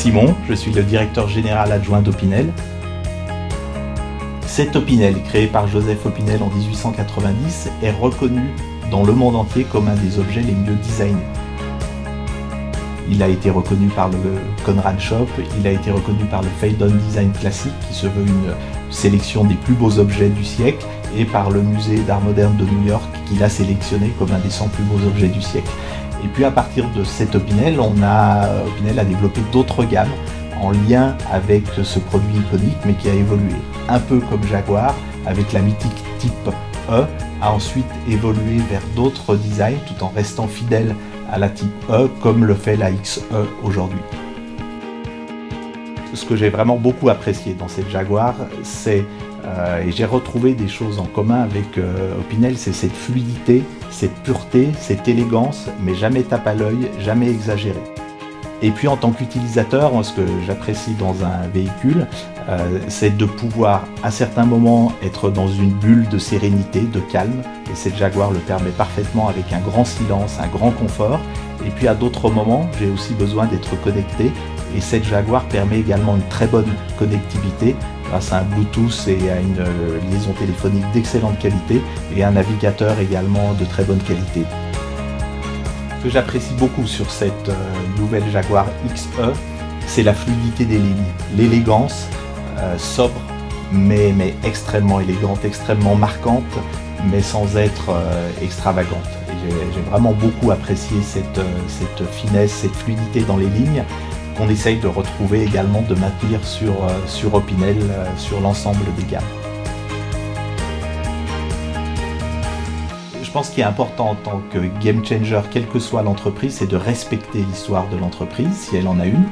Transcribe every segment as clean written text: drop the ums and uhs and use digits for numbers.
Simon, je suis le directeur général adjoint d'Opinel. Cet Opinel, créé par Joseph Opinel en 1890, est reconnu dans le monde entier comme un des objets les mieux designés. Il a été reconnu par le Conrad Shop, il a été reconnu par le Phaidon Design Classic, qui se veut une sélection des plus beaux objets du siècle, et par le musée d'art moderne de New York, qui l'a sélectionné comme un des 100 plus beaux objets du siècle. Et puis à partir de cet Opinel, Opinel a développé d'autres gammes en lien avec ce produit iconique, mais qui a évolué. Un peu comme Jaguar, avec la mythique Type E, a ensuite évolué vers d'autres designs, tout en restant fidèle à la Type E, comme le fait la XE aujourd'hui. Ce que j'ai vraiment beaucoup apprécié dans cette Jaguar, c'est, et j'ai retrouvé des choses en commun avec Opinel, c'est cette fluidité, cette pureté, cette élégance, mais jamais tape à l'œil, jamais exagéré. Et puis en tant qu'utilisateur, ce que j'apprécie dans un véhicule, c'est de pouvoir à certains moments être dans une bulle de sérénité, de calme, et cette Jaguar le permet parfaitement avec un grand silence, un grand confort. Et puis à d'autres moments, j'ai aussi besoin d'être connecté, et cette Jaguar permet également une très bonne connectivité grâce à un Bluetooth et à une liaison téléphonique d'excellente qualité, et un navigateur également de très bonne qualité. Ce que j'apprécie beaucoup sur cette nouvelle Jaguar XE, c'est la fluidité des lignes, l'élégance sobre, mais extrêmement élégante, extrêmement marquante, mais sans être extravagante. J'ai vraiment beaucoup apprécié cette finesse, cette fluidité dans les lignes, qu'on essaye de retrouver également, de maintenir sur Opinel, sur l'ensemble des gammes. Je pense qu'il est important en tant que game changer, quelle que soit l'entreprise, c'est de respecter l'histoire de l'entreprise, si elle en a une.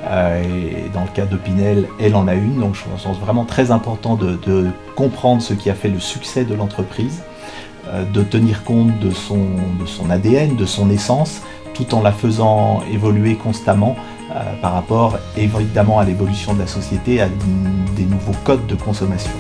Et dans le cas d'Opinel, elle en a une, donc je pense vraiment très important de comprendre ce qui a fait le succès de l'entreprise, de tenir compte de son ADN, de son essence, tout en la faisant évoluer constamment par rapport évidemment à l'évolution de la société, à des nouveaux codes de consommation.